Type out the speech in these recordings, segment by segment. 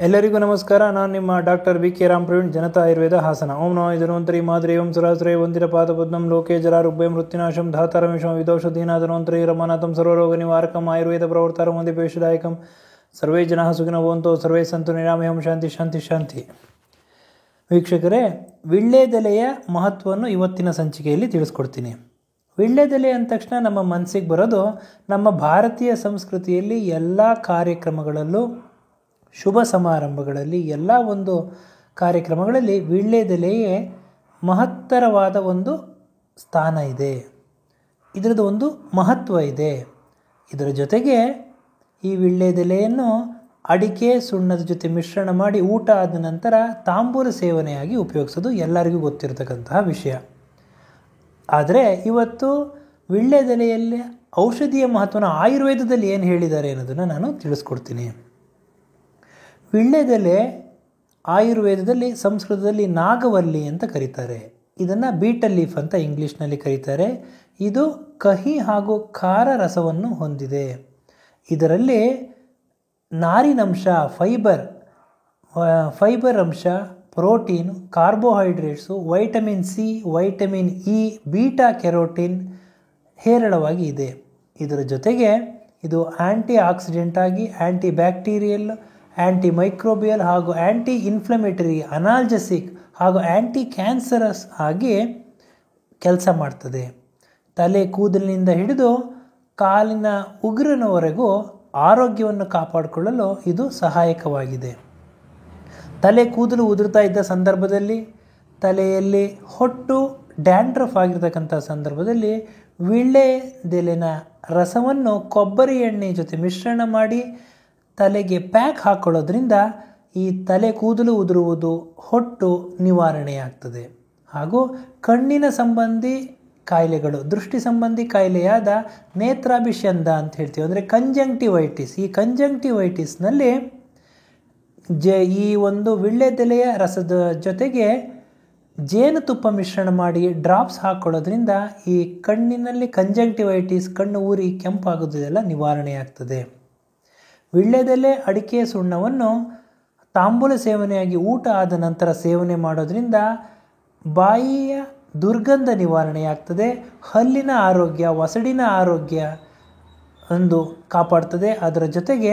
ಎಲ್ಲರಿಗೂ ನಮಸ್ಕಾರ. ನಾನು ನಿಮ್ಮ ಡಾಕ್ಟರ್ BK ರಾಮ್ ಪ್ರವೀಣ್, ಜನತಾ ಆಯುರ್ವೇದ ಹಾಸನ. ಓಂ ನಮೋ ಧನ್ವಂತರಿ ಮಾದ್ರೆ ಓಂ ಸುರಾಶ್ರಯ ವಂದಿರ ಪಾದಪದ್ಮಂ ಲೋಕೆ ಜರಾರುಗ್ಭಯ ಮೃತ್ಯುನಾಶಂ ಧಾತಾರಮೇಶಂ ವಿದೋಷಧೀನಾ ಧನ್ವಂತರಿ ರಮನಾಥಂ ಸರ್ವರೋಗ ನಿವಾರಕಂ ಆಯುರ್ವೇದ ಪ್ರವರ್ತಾರಂ ವಂದೇ ಪೇಶದಾಯಕಂ. ಸರ್ವೇ ಜನಃ ಸುಖಿನೋ ಭವಂತು, ಸರ್ವೇ ಸಂತು ನಿರಾಮಯಂ. ಶಾಂತಿ ಶಾಂತಿ ಶಾಂತಿ. ವೀಕ್ಷಕರೇ, ವೀಳ್ಯದೆಲೆಯ ಮಹತ್ವವನ್ನು ಇವತ್ತಿನ ಸಂಚಿಕೆಯಲ್ಲಿ ತಿಳಿಸ್ಕೊಡ್ತೀನಿ. ವೀಳ್ಯದೆಲೆ ಅಂದ ತಕ್ಷಣ ನಮ್ಮ ಮನಸ್ಸಿಗೆ ಬರೋದು, ನಮ್ಮ ಭಾರತೀಯ ಸಂಸ್ಕೃತಿಯಲ್ಲಿ ಎಲ್ಲ ಕಾರ್ಯಕ್ರಮಗಳಲ್ಲೂ, ಶುಭ ಸಮಾರಂಭಗಳಲ್ಲಿ, ಎಲ್ಲ ಒಂದು ಕಾರ್ಯಕ್ರಮಗಳಲ್ಲಿ ವೀಳ್ಯದೆಲೆಯೇ ಮಹತ್ತರವಾದ ಒಂದು ಸ್ಥಾನ ಇದೆ. ಇದರದ್ದು ಒಂದು ಮಹತ್ವ ಇದೆ. ಇದರ ಜೊತೆಗೆ ಈ ವೀಳ್ಯದೆಲೆಯನ್ನು ಅಡಿಕೆ ಸುಣ್ಣದ ಜೊತೆ ಮಿಶ್ರಣ ಮಾಡಿ ಊಟ ಆದ ನಂತರ ತಾಂಬೂಲ ಸೇವನೆಯಾಗಿ ಉಪಯೋಗಿಸೋದು ಎಲ್ಲರಿಗೂ ಗೊತ್ತಿರತಕ್ಕಂತಹ ವಿಷಯ. ಆದರೆ ಇವತ್ತು ವೀಳ್ಯದೆಲೆಯಲ್ಲಿ ಔಷಧಿಯ ಮಹತ್ವನ ಆಯುರ್ವೇದದಲ್ಲಿ ಏನು ಹೇಳಿದ್ದಾರೆ ಅನ್ನೋದನ್ನು ನಾನು ತಿಳಿಸ್ಕೊಡ್ತೀನಿ. ವೀಳ್ಯದೆಲೆ ಆಯುರ್ವೇದದಲ್ಲಿ, ಸಂಸ್ಕೃತದಲ್ಲಿ ನಾಗವಲ್ಲಿ ಅಂತ ಕರೀತಾರೆ. ಇದನ್ನು ಬೀಟಲ್ ಲೀಫ್ ಅಂತ ಇಂಗ್ಲೀಷ್ನಲ್ಲಿ ಕರೀತಾರೆ. ಇದು ಕಹಿ ಹಾಗೂ ಖಾರ ರಸವನ್ನು ಹೊಂದಿದೆ. ಇದರಲ್ಲಿ ನಾರಿನಂಶ, ಫೈಬರ್ ಅಂಶ, protein, carbohydrates, vitamin C, vitamin E, beta carotene ಹೇರಳವಾಗಿ ಇದೆ. ಇದರ ಜೊತೆಗೆ ಇದು ಆ್ಯಂಟಿ ಆಕ್ಸಿಡೆಂಟ್ ಆಗಿ ಆ್ಯಂಟಿ ಬ್ಯಾಕ್ಟೀರಿಯಲ್, ಆ್ಯಂಟಿ ಮೈಕ್ರೋಬಿಯಲ್ ಹಾಗೂ ಆ್ಯಂಟಿ ಇನ್ಫ್ಲಮೇಟರಿ, ಅನಾಲ್ಜೆಸಿಕ್ ಹಾಗೂ ಆ್ಯಂಟಿ ಕ್ಯಾನ್ಸರಸ್ ಆಗಿ ಕೆಲಸ ಮಾಡ್ತದೆ. ತಲೆ ಕೂದಲಿನಿಂದ ಹಿಡಿದು ಕಾಲಿನ ಉಗುರಿನವರೆಗೂ ಆರೋಗ್ಯವನ್ನು ಕಾಪಾಡಿಕೊಳ್ಳಲು ಇದು ಸಹಾಯಕವಾಗಿದೆ. ತಲೆ ಕೂದಲು ಉದುರ್ತಾ ಇದ್ದ ಸಂದರ್ಭದಲ್ಲಿ, ತಲೆಯಲ್ಲಿ ಹೊಟ್ಟು ಡ್ಯಾಂಡ್ರಫ್ ಆಗಿರ್ತಕ್ಕಂಥ ಸಂದರ್ಭದಲ್ಲಿ ವೀಳ್ಯದೆಲೆನ ರಸವನ್ನು ಕೊಬ್ಬರಿ ಎಣ್ಣೆ ಜೊತೆ ಮಿಶ್ರಣ ಮಾಡಿ ತಲೆಗೆ ಪ್ಯಾಕ್ ಹಾಕೊಳ್ಳೋದ್ರಿಂದ ಈ ತಲೆ ಕೂದಲು ಉದುರುವುದು, ಹೊಟ್ಟು ನಿವಾರಣೆಯಾಗ್ತದೆ. ಹಾಗೂ ಕಣ್ಣಿನ ಸಂಬಂಧಿ ಕಾಯಿಲೆಗಳು, ದೃಷ್ಟಿ ಸಂಬಂಧಿ ಕಾಯಿಲೆಯಾದ ನೇತ್ರಾಭಿಷಂಧ ಅಂತ ಹೇಳ್ತೀವಿ, ಅಂದರೆ ಕಂಜಂಕ್ಟಿವೈಟಿಸ್. ಈ ಕಂಜಂಕ್ಟಿವೈಟಿಸ್ನಲ್ಲಿ ಈ ಒಂದು ವೀಳ್ಯದೆಲೆಯ ರಸದ ಜೊತೆಗೆ ಜೇನುತುಪ್ಪ ಮಿಶ್ರಣ ಮಾಡಿ ಡ್ರಾಪ್ಸ್ ಹಾಕ್ಕೊಳ್ಳೋದ್ರಿಂದ ಈ ಕಣ್ಣಿನಲ್ಲಿ ಕಂಜಂಕ್ಟಿವೈಟಿಸ್, ಕಣ್ಣು ಊರಿ ಕೆಂಪಾಗೋದೆಲ್ಲ ನಿವಾರಣೆಯಾಗ್ತದೆ. ವೀಳ್ಯದೆಲೆ ಅಡಿಕೆ ಸುಣ್ಣವನ್ನು ತಾಂಬೂಲ ಸೇವನೆಯಾಗಿ ಊಟ ಆದ ನಂತರ ಸೇವನೆ ಮಾಡೋದ್ರಿಂದ ಬಾಯಿಯ ದುರ್ಗಂಧ ನಿವಾರಣೆಯಾಗ್ತದೆ. ಹಲ್ಲಿನ ಆರೋಗ್ಯ, ಒಸಡಿನ ಆರೋಗ್ಯ ಒಂದು ಕಾಪಾಡ್ತದೆ. ಅದರ ಜೊತೆಗೆ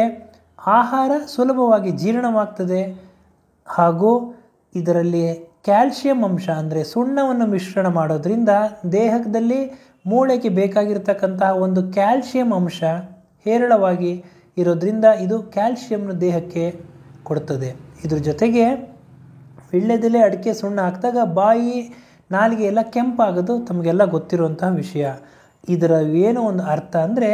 ಆಹಾರ ಸುಲಭವಾಗಿ ಜೀರ್ಣವಾಗ್ತದೆ. ಹಾಗೂ ಇದರಲ್ಲಿ ಕ್ಯಾಲ್ಶಿಯಂ ಅಂಶ, ಅಂದರೆ ಸುಣ್ಣವನ್ನು ಮಿಶ್ರಣ ಮಾಡೋದ್ರಿಂದ ದೇಹದಲ್ಲಿ ಮೂಳೆಗೆ ಬೇಕಾಗಿರ್ತಕ್ಕಂತಹ ಒಂದು ಕ್ಯಾಲ್ಶಿಯಂ ಅಂಶ ಹೇರಳವಾಗಿ ಇರೋದ್ರಿಂದ ಇದು ಕ್ಯಾಲ್ಶಿಯಂನ ದೇಹಕ್ಕೆ ಕೊಡ್ತದೆ. ಇದ್ರ ಜೊತೆಗೆ ವೀಳ್ಯದೆಲೆ ಅಡಿಕೆ ಸುಣ್ಣ ಹಾಕಿದಾಗ ಬಾಯಿ, ನಾಲಿಗೆ ಎಲ್ಲ ಕೆಂಪಾಗೋದು ತಮಗೆಲ್ಲ ಗೊತ್ತಿರುವಂತಹ ವಿಷಯ. ಇದರ ಏನೋ ಒಂದು ಅರ್ಥ ಅಂದರೆ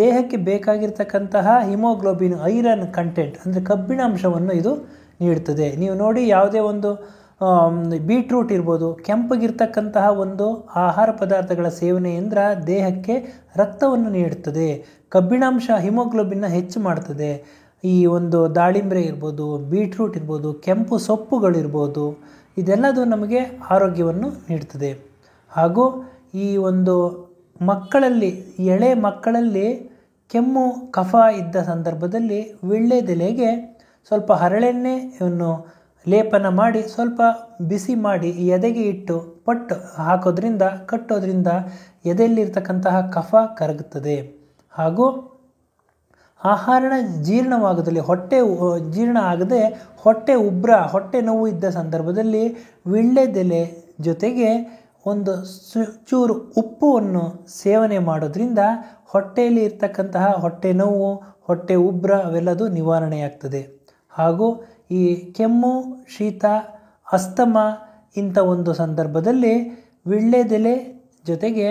ದೇಹಕ್ಕೆ ಬೇಕಾಗಿರ್ತಕ್ಕಂತಹ ಹಿಮೋಗ್ಲೋಬಿನ್, ಐರನ್ ಕಂಟೆಂಟ್ ಅಂದರೆ ಕಬ್ಬಿಣ ಅಂಶವನ್ನು ಇದು ನೀಡ್ತದೆ. ನೀವು ನೋಡಿ, ಯಾವುದೇ ಒಂದು ಬೀಟ್ರೂಟ್ ಇರ್ಬೋದು, ಕೆಂಪಗಿರ್ತಕ್ಕಂತಹ ಒಂದು ಆಹಾರ ಪದಾರ್ಥಗಳ ಸೇವನೆಯಿಂದ ದೇಹಕ್ಕೆ ರಕ್ತವನ್ನು ನೀಡುತ್ತದೆ. ಕಬ್ಬಿಣಾಂಶ ಹಿಮೋಗ್ಲೋಬಿನ್ನ ಹೆಚ್ಚು ಮಾಡ್ತದೆ. ಈ ಒಂದು ದಾಳಿಂಬೆ ಇರ್ಬೋದು, ಬೀಟ್ರೂಟ್ ಇರ್ಬೋದು, ಕೆಂಪು ಸೊಪ್ಪುಗಳಿರ್ಬೋದು, ಇದೆಲ್ಲದು ನಮಗೆ ಆರೋಗ್ಯವನ್ನು ನೀಡ್ತದೆ. ಹಾಗೂ ಈ ಒಂದು ಮಕ್ಕಳಲ್ಲಿ, ಎಳೆ ಮಕ್ಕಳಲ್ಲಿ ಕೆಮ್ಮು ಕಫ ಇದ್ದ ಸಂದರ್ಭದಲ್ಲಿ ವೀಳ್ಯದೆಲೆಗೆ ಸ್ವಲ್ಪ ಹರಳೆಣ್ಣೆಯನ್ನು ಲೇಪನ ಮಾಡಿ ಸ್ವಲ್ಪ ಬಿಸಿ ಮಾಡಿ ಎದೆಗೆ ಇಟ್ಟು ಪಟ್ಟು ಹಾಕೋದ್ರಿಂದ, ಕಟ್ಟೋದ್ರಿಂದ ಎದೆಯಲ್ಲಿರ್ತಕ್ಕಂತಹ ಕಫ ಕರಗುತ್ತದೆ. ಹಾಗೂ ಆಹಾರ ಜೀರ್ಣವಾಗದಲ್ಲಿ, ಹೊಟ್ಟೆ ಜೀರ್ಣ ಆಗದೆ ಹೊಟ್ಟೆ ಉಬ್ರ, ಹೊಟ್ಟೆ ನೋವು ಇದ್ದ ಸಂದರ್ಭದಲ್ಲಿ ವೀಳ್ಯದೆಲೆ ಜೊತೆಗೆ ಒಂದು ಚೂರು ಉಪ್ಪನ್ನು ಸೇವನೆ ಮಾಡೋದ್ರಿಂದ ಹೊಟ್ಟೆಯಲ್ಲಿ ಇರ್ತಕ್ಕಂತಹ ಹೊಟ್ಟೆ ನೋವು, ಹೊಟ್ಟೆ ಉಬ್ರ ಅವೆಲ್ಲದು ನಿವಾರಣೆಯಾಗ್ತದೆ. ಹಾಗೂ ಈ ಕೆಮ್ಮು, ಶೀತ, ಅಸ್ತಮ ಇಂಥ ಒಂದು ಸಂದರ್ಭದಲ್ಲಿ ವೀಳ್ಯದೆಲೆ ಜೊತೆಗೆ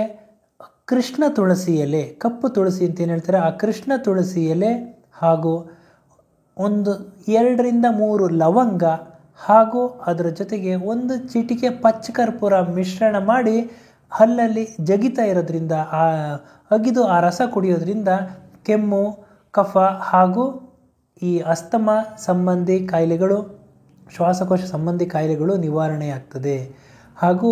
ಕೃಷ್ಣ ತುಳಸಿ ಎಲೆ, ಕಪ್ಪು ತುಳಸಿ ಅಂತ ಏನು ಹೇಳ್ತಾರೆ, ಆ ಕೃಷ್ಣ ತುಳಸಿ ಎಲೆ ಹಾಗೂ 2-3 ಲವಂಗ ಹಾಗೂ ಅದರ ಜೊತೆಗೆ 1 ಚಿಟಿಕೆ ಪಚ್ಚಕರ್ಪೂರ ಮಿಶ್ರಣ ಮಾಡಿ ಹಲ್ಲಲ್ಲಿ ಜಗಿತಾ ಇರೋದ್ರಿಂದ, ಅಗಿದು ಆ ರಸ ಕುಡಿಯೋದ್ರಿಂದ ಕೆಮ್ಮು, ಕಫ ಹಾಗೂ ಈ ಅಸ್ತಮ ಸಂಬಂಧಿ ಕಾಯಿಲೆಗಳು, ಶ್ವಾಸಕೋಶ ಸಂಬಂಧಿ ಕಾಯಿಲೆಗಳು ನಿವಾರಣೆಯಾಗ್ತದೆ. ಹಾಗೂ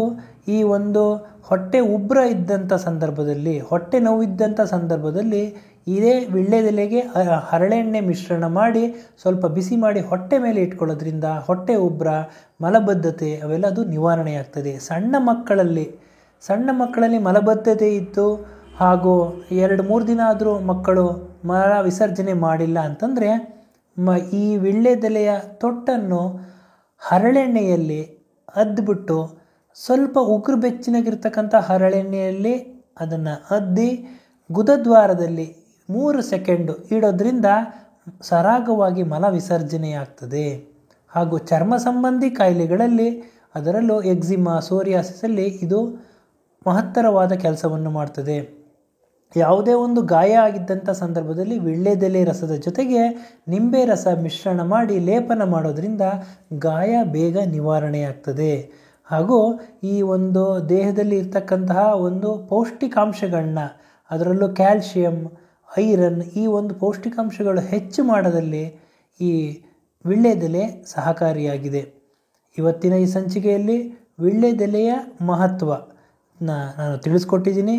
ಈ ಒಂದು ಹೊಟ್ಟೆ ಉಬ್ರ ಇದ್ದಂಥ ಸಂದರ್ಭದಲ್ಲಿ, ಹೊಟ್ಟೆ ನೋವಿದ್ದಂಥ ಸಂದರ್ಭದಲ್ಲಿ ಇದೇ ವೀಳ್ಯದೆಲೆಗೆ ಹರಳೆಣ್ಣೆ ಮಿಶ್ರಣ ಮಾಡಿ ಸ್ವಲ್ಪ ಬಿಸಿ ಮಾಡಿ ಹೊಟ್ಟೆ ಮೇಲೆ ಇಟ್ಕೊಳ್ಳೋದ್ರಿಂದ ಹೊಟ್ಟೆ ಉಬ್ಬರ, ಮಲಬದ್ಧತೆ ಅವೆಲ್ಲ ಅದು ನಿವಾರಣೆಯಾಗ್ತದೆ. ಸಣ್ಣ ಮಕ್ಕಳಲ್ಲಿ ಮಲಬದ್ಧತೆ ಇತ್ತು ಹಾಗೂ 2-3 ದಿನ ಆದರೂ ಮಕ್ಕಳು ಮಲ ವಿಸರ್ಜನೆ ಮಾಡಿಲ್ಲ ಅಂತಂದರೆ ಈ ವೀಳ್ಯದೆಲೆಯ ತೊಟ್ಟನ್ನು ಹರಳೆಣ್ಣೆಯಲ್ಲಿ ಅದ್ಬಿಟ್ಟು ಸ್ವಲ್ಪ ಉಗುರು ಬೆಚ್ಚನಾಗಿರ್ತಕ್ಕಂಥ ಹರಳೆಣ್ಣೆಯಲ್ಲಿ ಅದನ್ನು ಅದ್ದಿ ಗುದದ್ವಾರದಲ್ಲಿ 3 ಸೆಕೆಂಡು ಇಡೋದ್ರಿಂದ ಸರಾಗವಾಗಿ ಮಲ ವಿಸರ್ಜನೆಯಾಗ್ತದೆ. ಹಾಗೂ ಚರ್ಮ ಸಂಬಂಧಿ ಕಾಯಿಲೆಗಳಲ್ಲಿ ಅದರಲ್ಲೂ ಎಕ್ಸಿಮಾ, ಸೋರಿಯಾಸಿಸಲ್ಲಿ ಇದು ಮಹತ್ತರವಾದ ಕೆಲಸವನ್ನು ಮಾಡ್ತದೆ. ಯಾವುದೇ ಒಂದು ಗಾಯ ಆಗಿದ್ದಂಥ ಸಂದರ್ಭದಲ್ಲಿ ವೀಳ್ಯದೆಲೆ ರಸದ ಜೊತೆಗೆ ನಿಂಬೆ ರಸ ಮಿಶ್ರಣ ಮಾಡಿ ಲೇಪನ ಮಾಡೋದ್ರಿಂದ ಗಾಯ ಬೇಗ ನಿವಾರಣೆಯಾಗ್ತದೆ. ಹಾಗೂ ಈ ಒಂದು ದೇಹದಲ್ಲಿ ಇರ್ತಕ್ಕಂತಹ ಒಂದು ಪೌಷ್ಟಿಕಾಂಶಗಳನ್ನ, ಅದರಲ್ಲೂ ಕ್ಯಾಲ್ಶಿಯಂ, ಐರನ್, ಈ ಒಂದು ಪೌಷ್ಟಿಕಾಂಶಗಳು ಹೆಚ್ಚು ಮಾಡೋದಲ್ಲಿ ಈ ವೀಳ್ಯದೆಲೆ ಸಹಕಾರಿಯಾಗಿದೆ. ಇವತ್ತಿನ ಈ ಸಂಚಿಕೆಯಲ್ಲಿ ವೀಳ್ಯದೆಲೆಯ ಮಹತ್ವ ನಾನು ತಿಳಿಸ್ಕೊಟ್ಟಿದ್ದೀನಿ.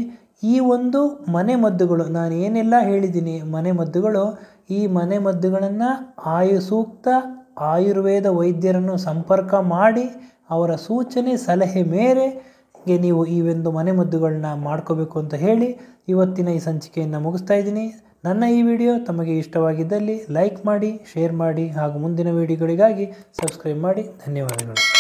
ಈ ಒಂದು ಮನೆಮದ್ದುಗಳು ನಾನು ಏನೆಲ್ಲ ಹೇಳಿದ್ದೀನಿ ಮನೆಮದ್ದುಗಳು, ಈ ಮನೆಮದ್ದುಗಳನ್ನು ಸೂಕ್ತ ಆಯುರ್ವೇದ ವೈದ್ಯರನ್ನು ಸಂಪರ್ಕ ಮಾಡಿ ಅವರ ಸೂಚನೆ ಸಲಹೆ ಮೇರೆಗೆ ನೀವು ಈ ಒಂದು ಮನೆಮದ್ದುಗಳನ್ನ ಮಾಡ್ಕೋಬೇಕು ಅಂತ ಹೇಳಿ ಇವತ್ತಿನ ಈ ಸಂಚಿಕೆಯನ್ನು ಮುಗಿಸ್ತಾ ಇದ್ದೀನಿ. ನನ್ನ ಈ ವಿಡಿಯೋ ತಮಗೆ ಇಷ್ಟವಾಗಿದ್ದಲ್ಲಿ ಲೈಕ್ ಮಾಡಿ, ಶೇರ್ ಮಾಡಿ ಹಾಗೂ ಮುಂದಿನ ವಿಡಿಯೋಗಳಿಗಾಗಿ ಸಬ್ಸ್ಕ್ರೈಬ್ ಮಾಡಿ. ಧನ್ಯವಾದಗಳು.